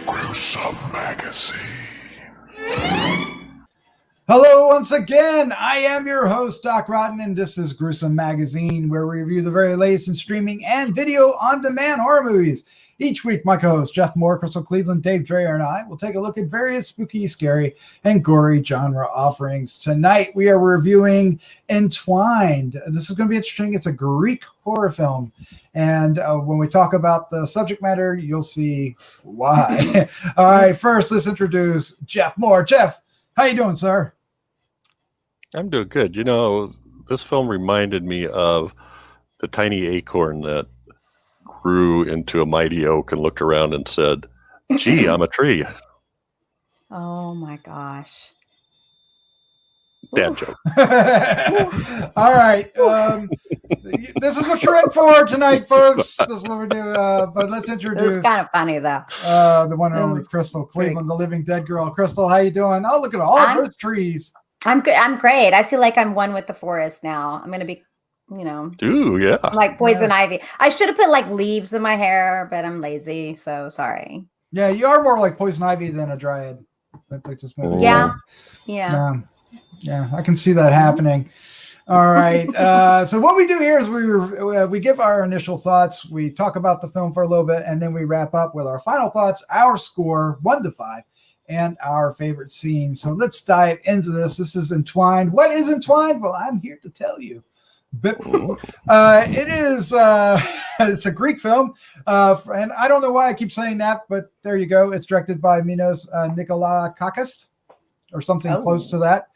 Gruesome Magazine. Hello once again. I am your host, Doc Rotten, and this is Gruesome Magazine, where we review the very latest in streaming and video on-demand horror movies. Each week, my co-hosts Jeff Mohr, Crystal Cleveland, Dave Dreher, and I will take a look at various spooky, scary, and gory genre offerings. Tonight, we are reviewing Entwined. This is going to be interesting. It's a Greek horror film. And when we talk about the subject matter, you'll see why. All right, first, let's introduce Jeff Mohr. Jeff, how you doing, sir? I'm doing good. You know, this film reminded me of the tiny acorn that grew into a mighty oak and looked around and said, "Gee, I'm a tree." Oh my gosh. Dad joke. All right. This is what you're in for tonight, folks. This is what we do. But let's introduce. It's kind of funny, though. The one and only Crystal Cleveland, the living dead girl. Crystal, how you doing? Oh, look at all those trees. I'm good. I'm great. I feel like I'm one with the forest now. I'm going to be, Ooh, yeah. like poison ivy. I should have put like leaves in my hair, but I'm lazy. So sorry. Yeah, you are more like poison ivy than a dryad. Yeah. Yeah, I can see that happening. All right. So what we do here is we give our initial thoughts. We talk about the film for a little bit, and then we wrap up with our final thoughts, our score, 1 to 5, and our favorite scene. So let's dive into this. This is Entwined. What is Entwined? Well, I'm here to tell you. It is it's a Greek film, and I don't know why I keep saying that, but there you go. It's directed by Minos Nikolakakis, or something close to that.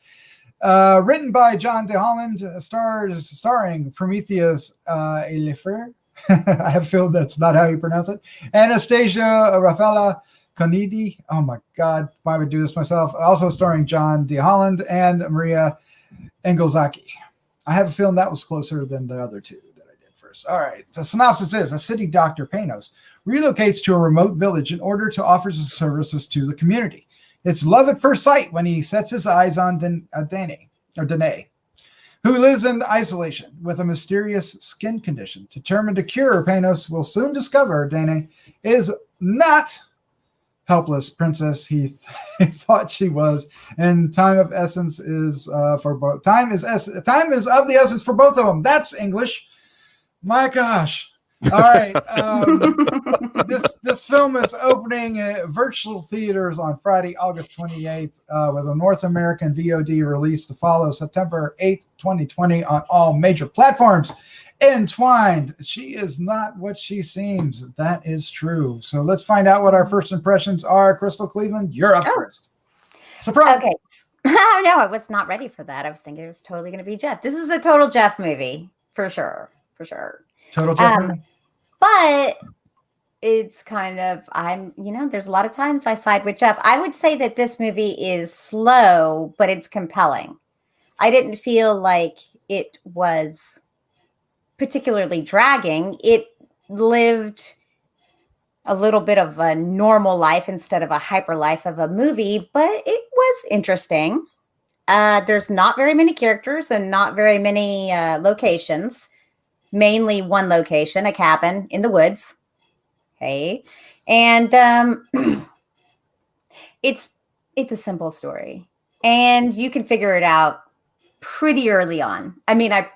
Written by John de Holland, starring Prometheus Elifer. I have a feeling that's not how you pronounce it. Anastasia Rafaela Conidi. Oh my God, why would I do this myself? Also starring John de Holland and Maria Engelzaki. I have a feeling that was closer than the other two that I did first. All right. The synopsis is: a city doctor, Panos, relocates to a remote village in order to offer his services to the community. It's love at first sight when he sets his eyes on Danae, who lives in isolation with a mysterious skin condition. Determined to cure, Panos will soon discover Danae is not helpless princess he thought she was, and time of essence is for both. Time is of the essence for both of them. That's English. My gosh. All right. This film is opening at virtual theaters on Friday, August 28th, with a North American VOD release to follow September 8th, 2020 on all major platforms. Entwined. She is not what she seems. That is true. So let's find out what our first impressions are. Crystal Cleveland, you're up first. Surprise. Okay. No, I was not ready for that. I was thinking it was totally going to be Jeff. This is a total Jeff movie, for sure. Total Jeff movie? But it's kind of, there's a lot of times I side with Jeff. I would say that this movie is slow, but it's compelling. I didn't feel like it was particularly dragging. It lived a little bit of a normal life instead of a hyper life of a movie, but it was interesting. There's not very many characters and not very many locations. Mainly one location, a cabin in the woods. Okay. And it's a simple story. And you can figure it out pretty early on. I mean, I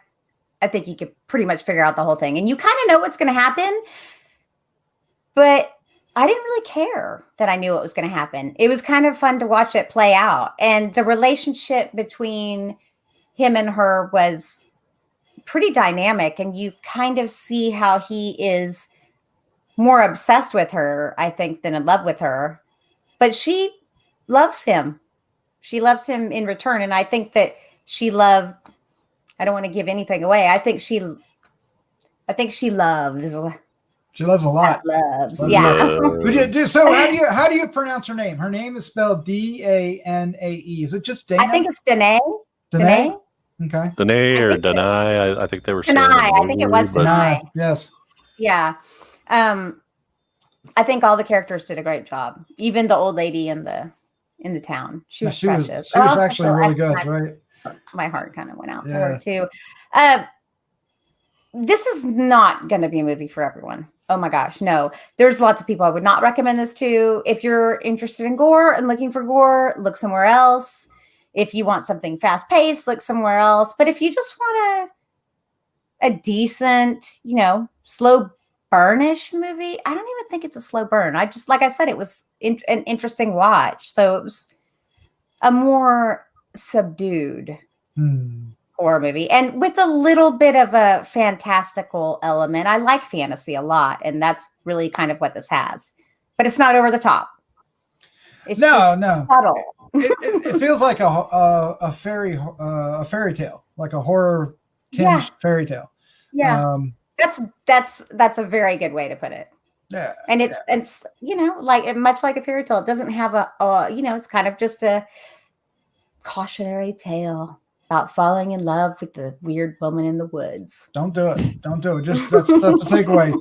think you could pretty much figure out the whole thing. And you kind of know what's going to happen. But I didn't really care that I knew what was going to happen. It was kind of fun to watch it play out. And the relationship between him and her was pretty dynamic, and you kind of see how he is more obsessed with her, I think, than in love with her. But she loves him. She loves him in return. And I think that she loved, I don't want to give anything away. I think she loves. She loves a lot. Yeah. So how do you pronounce her name? Her name is spelled Danae. Is it just Danae? I think it's Danae. Danae? Okay. Danae or Danae, I think they were saying. Danae, I think it was Danae. Yes. Yeah. I think all the characters did a great job. Even the old lady in the town. She was precious. She was actually really good, right? My heart kind of went out to her too. this is not going to be a movie for everyone. Oh my gosh, no. There's lots of people I would not recommend this to. If you're interested in gore and looking for gore, look somewhere else. If you want something fast-paced, look somewhere else. But if you just want a decent, slow burnish movie, I don't even think it's a slow burn. Like I said, it was an interesting watch. So it was a more subdued horror movie, and with a little bit of a fantastical element. I like fantasy a lot, and that's really kind of what this has. But it's not over the top. It's just subtle. It feels like a fairy tale, like a horror tinged fairy tale. Yeah, that's a very good way to put it. Yeah, and it's like much like a fairy tale. It doesn't have it's kind of just a cautionary tale about falling in love with the weird woman in the woods. Don't do it. Just that's a takeaway.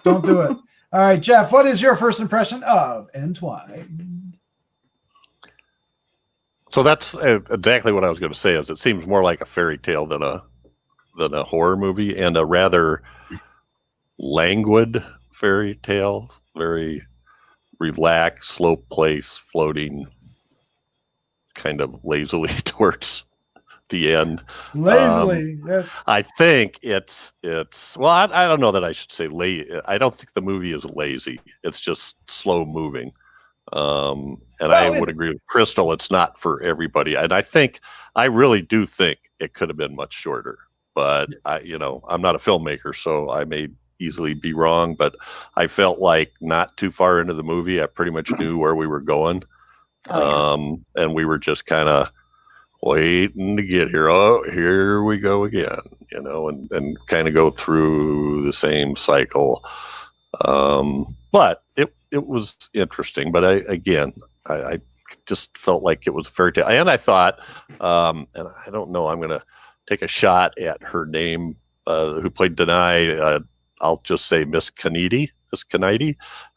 Don't do it. All right, Jeff, what is your first impression of Entwined? So that's exactly what I was going to say. Is it seems more like a fairy tale than a horror movie, and a rather languid fairy tale, very relaxed, slow pace, floating kind of lazily towards the end. Lazily, yes. I think it's well, I don't know that I should say lazy. I don't think the movie is lazy. It's just slow moving. And I would agree with Crystal. It's not for everybody. And I really do think it could have been much shorter, but I'm not a filmmaker, so I may easily be wrong, but I felt like not too far into the movie, I pretty much knew where we were going. And we were just kind of waiting to get here. Oh, here we go again, and kind of go through the same cycle. But it was interesting. But I just felt like it was a fairy tale. And I thought, and I don't know, I'm going to take a shot at her name, who played Danae. I'll just say Miss Kennedy.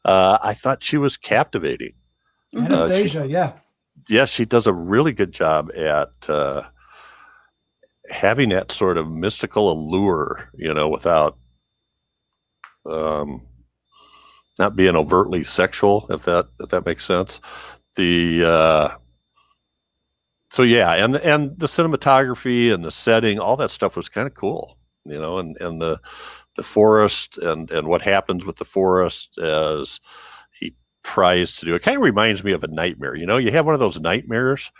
I thought she was captivating. Anastasia, yeah. Yes, she does a really good job at having that sort of mystical allure, without not being overtly sexual, if that makes sense. So yeah, and the cinematography and the setting, all that stuff was kind of cool, and the forest and what happens with the forest as he tries to do it. Kind of reminds me of a nightmare. You have one of those nightmares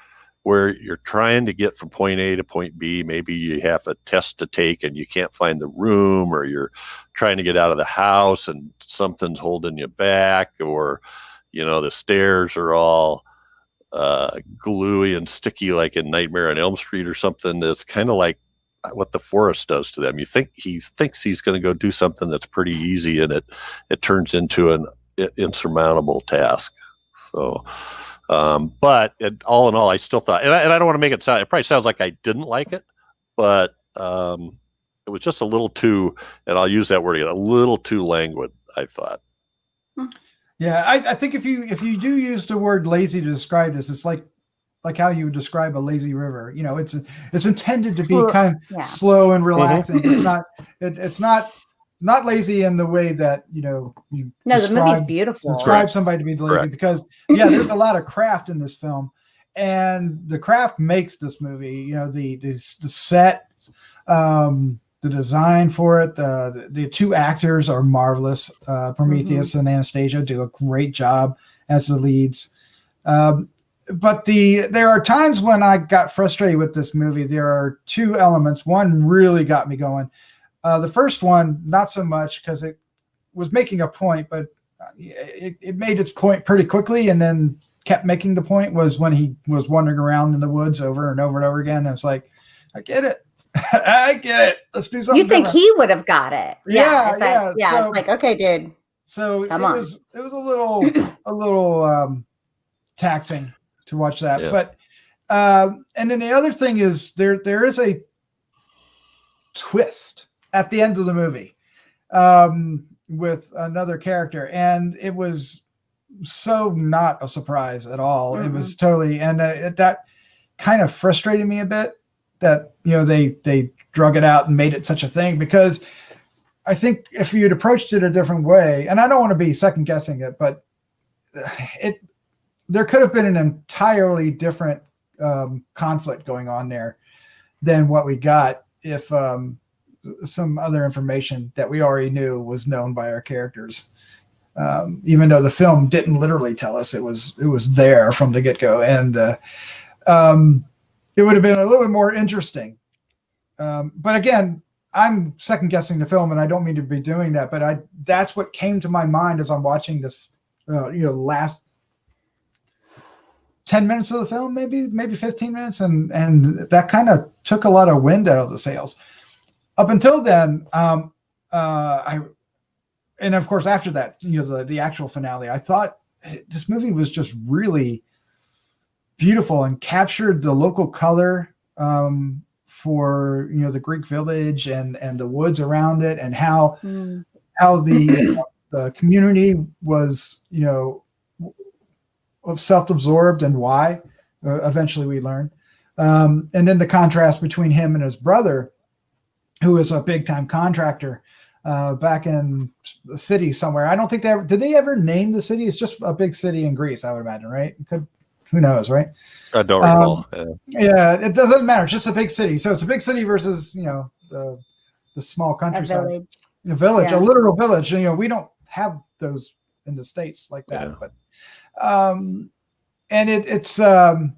where you're trying to get from point A to point B. Maybe you have a test to take and you can't find the room, or you're trying to get out of the house and something's holding you back, or, the stairs are all gluey and sticky, like in Nightmare on Elm Street or something. That's kind of like what the forest does to them. You think he thinks he's going to go do something that's pretty easy, and it turns into an insurmountable task. So, but all in all, I still thought, and I don't want to make it sound, it probably sounds like I didn't like it, but it was just a little too, and I'll use that word again, a little too languid, I thought. Yeah, I think if you do use the word lazy to describe this, it's like how you would describe a lazy river. It's intended to be kind of slow and relaxing. It's not lazy in the way that you. No, the movie's beautiful. Describe somebody to be lazy, because there's a lot of craft in this film, and the craft makes this movie. The set, the design for it. The two actors are marvelous. Prometheus and Anastasia do a great job as the leads. But there are times when I got frustrated with this movie. There are two elements. One really got me going. The first one, not so much, because it was making a point, but it made its point pretty quickly and then kept making the point, was when he was wandering around in the woods over and over and over again. And it's like, I get it. I get it. Let's do something. You think different. He would have got it. Yeah. So, it's like, okay, dude. So it was a little taxing to watch that. Yeah. But and then the other thing is there is a twist at the end of the movie with another character, and it was so not a surprise at all. It was totally, and that kind of frustrated me a bit, that they drug it out and made it such a thing, because I think if you'd approached it a different way, and I don't want to be second guessing it, but there could have been an entirely different conflict going on there than what we got if some other information that we already knew was known by our characters. Even though the film didn't literally tell us, it was there from the get-go, and it would have been a little bit more interesting. But again, I'm second guessing the film, and I don't mean to be doing that, but that's what came to my mind as I'm watching this, last 10 minutes of the film, maybe 15 minutes. And that kind of took a lot of wind out of the sails. Up until then, and of course, after that, the actual finale, I thought this movie was just really beautiful and captured the local color, for the Greek village and the woods around it, and how the community was self-absorbed, and why eventually we learn, and then the contrast between him and his brother, who is a big-time contractor back in the city somewhere. I don't think did they ever name the city? It's just a big city in Greece, I would imagine, right? Who knows, right? I don't recall. Yeah, it doesn't matter. It's just a big city. So it's a big city versus, the small countryside. A village, Yeah. A literal village. We don't have those in the States like that. Yeah. But and it's that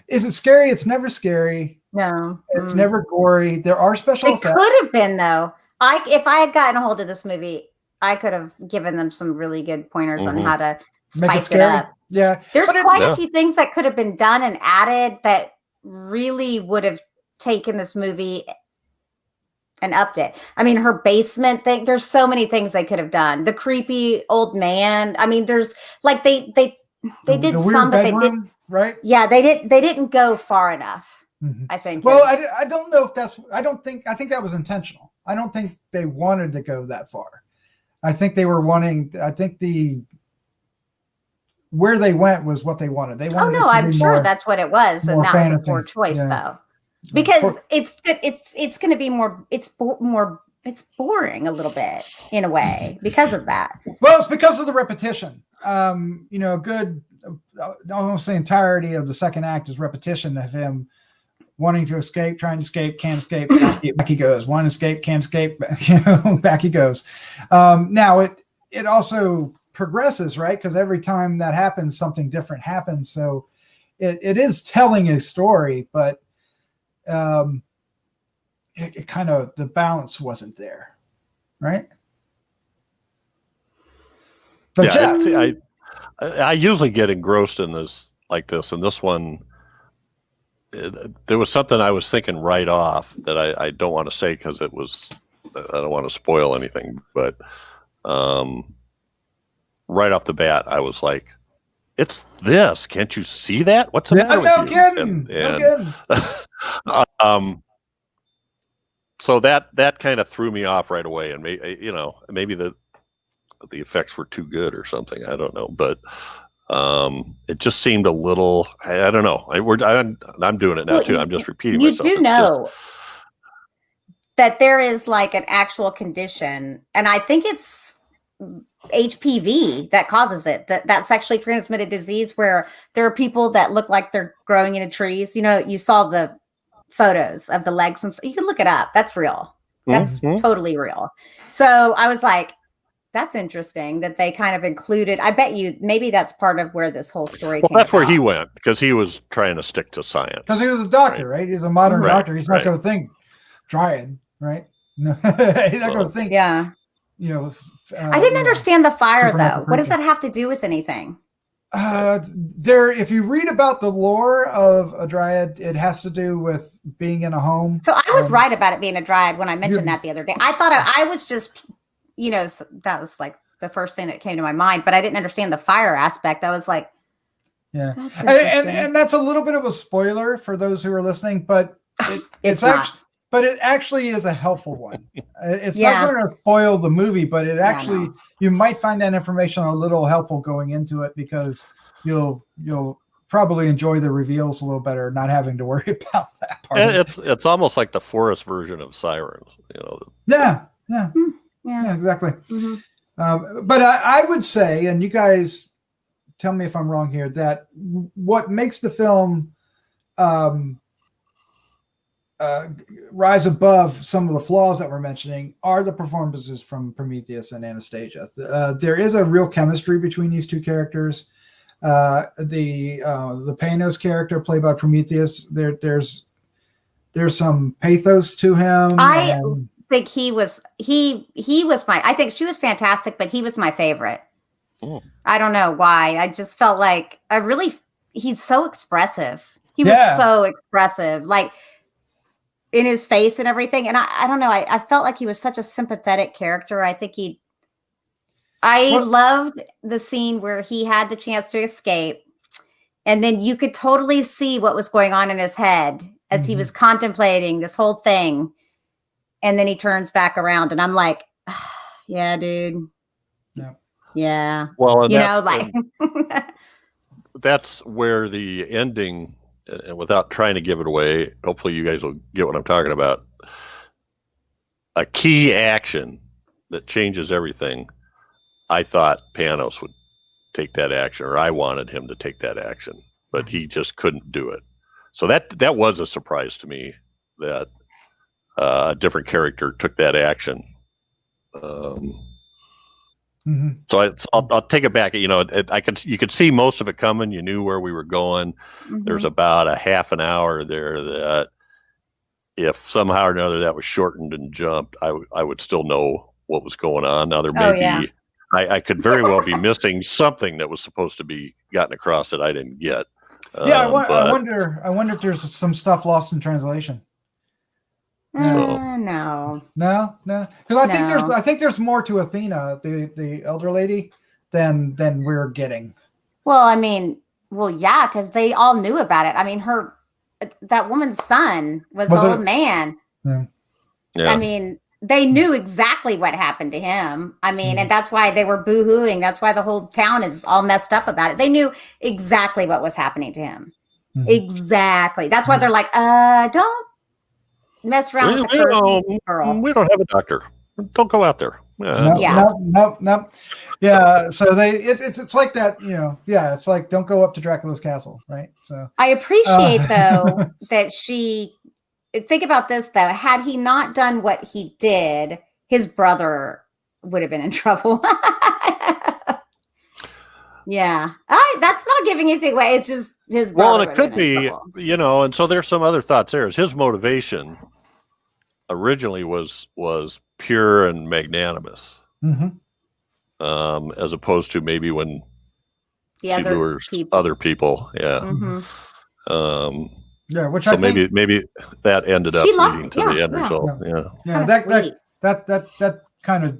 is it scary? It's never scary. No. It's never gory. There are special It effects. could have been, though. If I had gotten a hold of this movie, I could have given them some really good pointers on how to Make spice it scary. up. Yeah. There's quite Yeah. a few things that could have been done and added that really would have taken this movie and upped it. I mean, her basement thing, there's so many things they could have done. The creepy old man. I mean, there's like they did the weird some, but they bedroom, did. right? Yeah, they didn't go far enough. Mhm. I think. Well, I don't know if I think that was intentional. I don't think they wanted to go that far. I think they were where they went was what they wanted. They wanted. Oh no, I'm sure that's what it was, and that was a poor choice, though, because it's going to be more. It's boring a little bit in a way because of that. Well, it's because of the repetition. Good, almost the entirety of the second act is repetition of him wanting to escape, trying to escape, can't escape. Back he goes. Want to escape, can't escape. Back he goes. Now it also progresses, right? Because every time that happens, something different happens. So it is telling a story, but it kind of, the balance wasn't there, right? But I usually get engrossed in this like this, and this one, there was something I was thinking right off that I don't want to say because I don't want to spoil anything, but right off the bat, I was like, "It's this! Can't you see that? What's the matter with you?" Kidding. No kidding. So that kind of threw me off right away, and maybe the effects were too good or something. I don't know, but it just seemed a little. I don't know. I'm doing it now too. I'm just repeating myself. You do know that there is like an actual condition, and I think it's HPV that causes it. That sexually transmitted disease where there are people that look like they're growing into trees. You saw the photos of the legs and stuff. You can look it up. That's real. That's totally real. So I was like, that's interesting that they kind of included. I bet you maybe that's part of where this whole story came that's where about. he went, because he was trying to stick to science. Because he was a doctor, right? He's a modern doctor. He's not going to think dryad, right? No, he's not going to think. Yeah. I didn't understand the fire though. What does that have to do with anything? If you read about the lore of a dryad, it has to do with being in a home. So I was right about it being a dryad when I mentioned that the other day. I thought I was just, that was like the first thing that came to my mind, but I didn't understand the fire aspect. I was like, yeah. And that's a little bit of a spoiler for those who are listening, but it actually is a helpful one. It's not going to spoil the movie, but it actually, you might find that information a little helpful going into it, because you'll probably enjoy the reveals a little better, not having to worry about that part. And it's almost like the forest version of Sirens, Yeah, Yeah. exactly. Mm-hmm. But I would say, and you guys tell me if I'm wrong here, that what makes the film rise above some of the flaws that we're mentioning are the performances from Prometheus and Anastasia. There is a real chemistry between these two characters. The Panos character played by Prometheus, there's some pathos to him. I think he was my, I think she was fantastic, but he was my favorite. Oh. I don't know why. I just felt like he's so expressive. He was so expressive, like in his face and everything. And I don't know. I felt like he was such a sympathetic character. I think I loved the scene where he had the chance to escape. And then you could totally see what was going on in his head as he was contemplating this whole thing. And then he turns back around and I'm like, yeah, dude. Yeah. Well, and that's where the ending, and without trying to give it away, hopefully you guys will get what I'm talking about. A key action that changes everything. I thought Panos would take that action, or I wanted him to take that action, but he just couldn't do it. So that was a surprise to me that a different character took that action. So I'll take it back. You could see most of it coming. You knew where we were going. There's about a half an hour there that if somehow or another that was shortened and jumped, I would still know what was going on. Now there may be, I could very well be missing something that was supposed to be gotten across that I didn't get. I wonder if there's some stuff lost in translation. No, because I think there's more to Athena, the elder lady, than we're getting. Well, I mean, yeah, because they all knew about it. I mean, that woman's son was the old man. Yeah. I mean, they knew exactly what happened to him. I mean, and that's why they were boo-hooing. That's why the whole town is all messed up about it. They knew exactly what was happening to him. Exactly. That's why they're like, don't mess around with the girl. We don't have a doctor. Don't go out there. No. Yeah. So it's like that, it's like, don't go up to Dracula's castle. Right. So I appreciate though that think about this though. Had he not done what he did, his brother would have been in trouble. Yeah. That's not giving anything away. It's just his brother. Well, and it could be, and so there's some other thoughts there. His motivation originally was pure and magnanimous, as opposed to maybe when he lures other people. Which so I think maybe that ended up leading to the end result. That kind of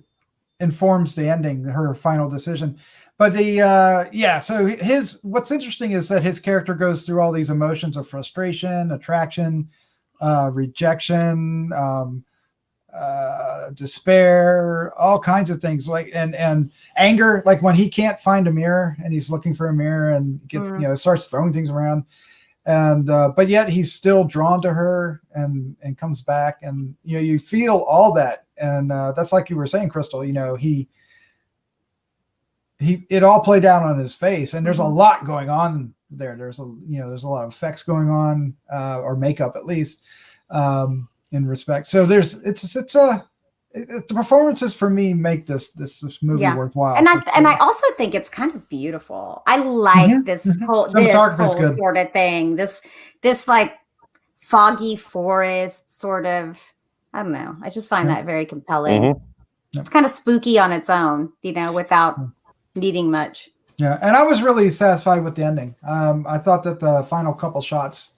informs the ending, her final decision. But so what's interesting is that his character goes through all these emotions of frustration, attraction, rejection, despair, all kinds of things, like and anger, like when he can't find a mirror and he's looking for a mirror and starts throwing things around, and but yet he's still drawn to her and comes back, and you feel all that, and that's like you were saying, Crystal, it all played out on his face, and there's a lot going on there. There's a lot of effects going on, or makeup at least, in respect. So the performances for me make this movie worthwhile. And I also think it's kind of beautiful. I like this whole sort of thing. This like foggy forest sort of. I don't know. I just find that very compelling. It's kind of spooky on its own, without needing much. Yeah, and I was really satisfied with the ending. I thought that the final couple shots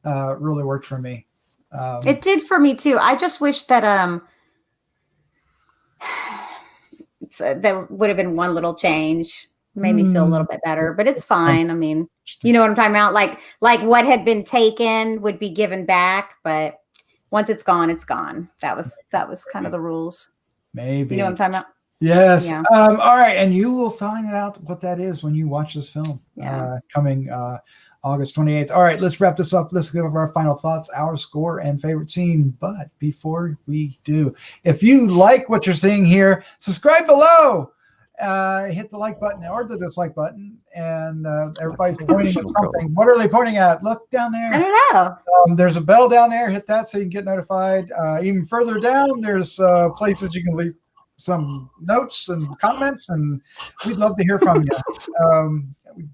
really worked for me. It did for me too. I just wish that there would have been one little change, made me feel a little bit better. But it's fine. I mean, you know what I'm talking about? Like what had been taken would be given back, but once it's gone, it's gone. That was kind of the rules. Maybe. You know what I'm talking about? Yes. Yeah. All right, and you will find out what that is when you watch this film. Yeah. Coming August 28th. All right, let's wrap this up. Let's give our final thoughts, our score, and favorite scene. But before we do, if you like what you're seeing here, subscribe below. Hit the like button or the dislike button, and everybody's pointing at something. What are they pointing at? Look down there. I don't know. There's a bell down there. Hit that so you can get notified. Even further down, there's places you can leave some notes and comments, and we'd love to hear from you.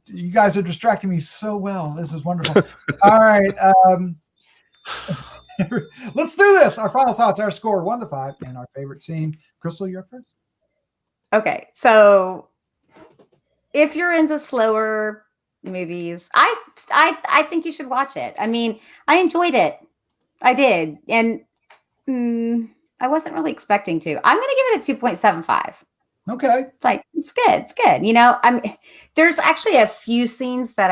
You guys are distracting me so well. This is wonderful. All right. Let's do this. Our final thoughts, our score 1 to 5, and our favorite scene. Crystal, you're up first. Okay, so if you're into slower movies, I think you should watch it. I mean, I enjoyed it. I did. And I wasn't really expecting to. I'm going to give it a 2.75. Okay. It's like, it's good. It's good. You know, there's actually a few scenes that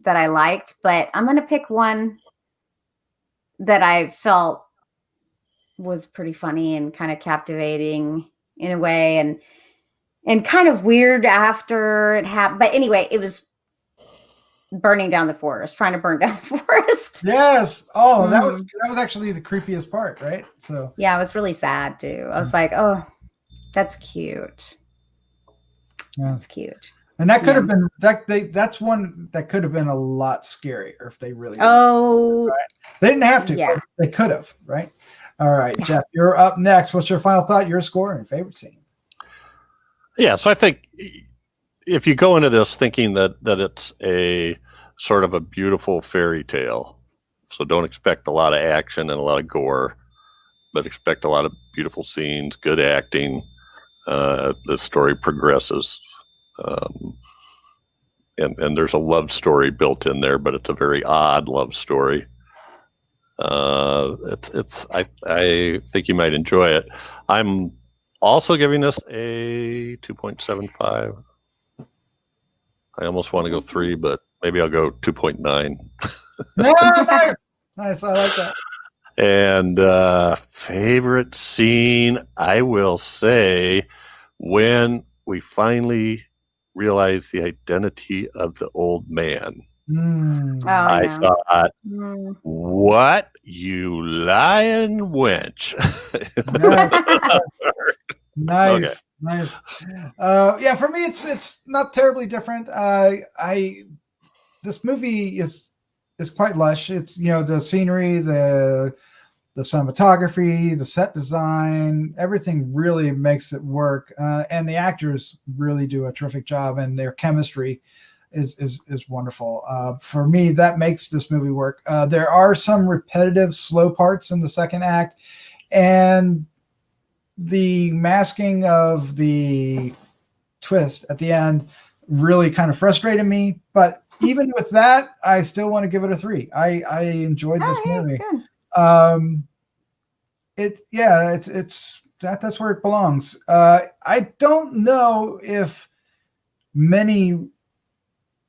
I liked, but I'm going to pick one that I felt was pretty funny and kind of captivating in a way, and kind of weird after it happened. But anyway, it was burning down the forest, trying to burn down the forest. Yes. Oh, that was actually the creepiest part, right? So yeah, it was really sad too. I was like, oh, that's cute. Yeah. That's cute. And that could have been that's one that could have been a lot scarier if they really right? They didn't have to, yeah. But they could have, right? All right, Jeff, you're up next. What's your final thought, your score, and favorite scene? Yeah, so I think if you go into this thinking that it's a sort of a beautiful fairy tale, so don't expect a lot of action and a lot of gore, but expect a lot of beautiful scenes, good acting. The story progresses, and there's a love story built in there, but it's a very odd love story. I think you might enjoy it. I'm also giving this a 2.75. I almost want to go 3, but maybe I'll go 2.9. Yeah, nice. I like that. And favorite scene, I will say, when we finally realize the identity of the old man. I thought, what, you lying wench. Nice. Yeah, for me it's not terribly different. This movie is quite lush. It's, you know, the scenery, the cinematography, the set design, everything really makes it work. And the actors really do a terrific job, and their chemistry is wonderful. For me, that makes this movie work. There are some repetitive, slow parts in the second act, and the masking of the twist at the end really kind of frustrated me. But even with that, I still want to give it a 3. I enjoyed this movie. That's where it belongs. I don't know if many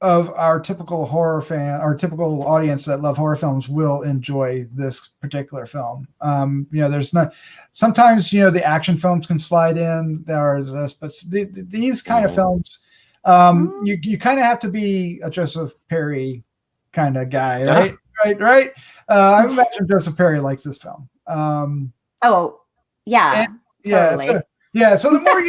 of our typical horror fan, our typical audience that love horror films, will enjoy this particular film. You know, there's not, sometimes, you know, the action films can slide in. There's this, but these kind of films, you kind of have to be a Joseph Perry kind of guy, right? Right. I imagine Joseph Perry likes this film. Oh, yeah. Totally. So the more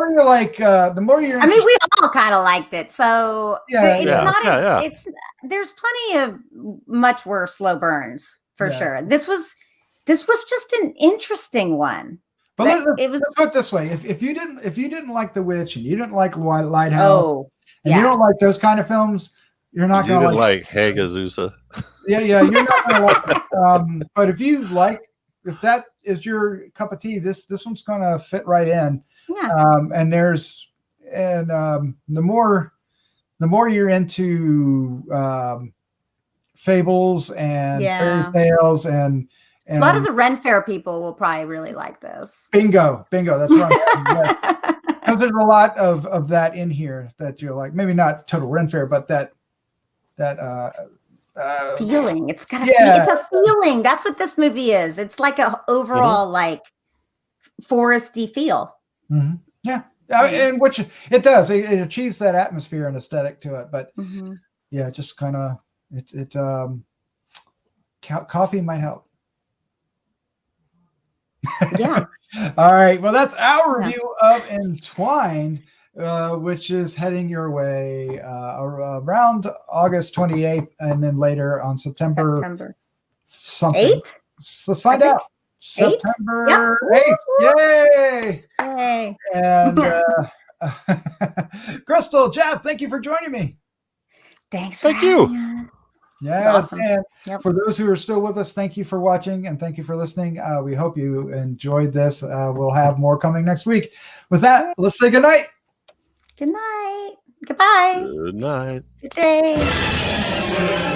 you're like, the more you're. I mean, we all kind of liked it, so it's there's plenty of much worse slow burns for sure. This was just an interesting one. But let's put it this way: if you didn't like The Witch, and you didn't like Lighthouse, and you don't like those kind of films, you're not going to like Hagazusa. Yeah, you're not going to like it. But if that is your cup of tea, this one's going to fit right in. Yeah. And the more you're into fables and fairy tales and a lot of the Ren Fair people will probably really like this. Bingo. That's right. Because there's a lot of that in here that you're like, maybe not total Ren Fair, but that feeling. It's gotta be, it's a feeling. That's what this movie is. It's like a overall like foresty feel. Mm-hmm. Yeah. And which it does. It achieves that atmosphere and aesthetic to it. But yeah, just kind of coffee might help. Yeah. All right. Well, that's our review of Entwined, which is heading your way around August 28th, and then later on September something. 8th? Let's find out. September 8th. Yay! And Crystal, Jeff, thank you for joining me. Thanks for having us. Yes, awesome. And for those who are still with us, thank you for watching and thank you for listening. We hope you enjoyed this. We'll have more coming next week. With that, let's say good night. Good night. Goodbye. Good night. Good day.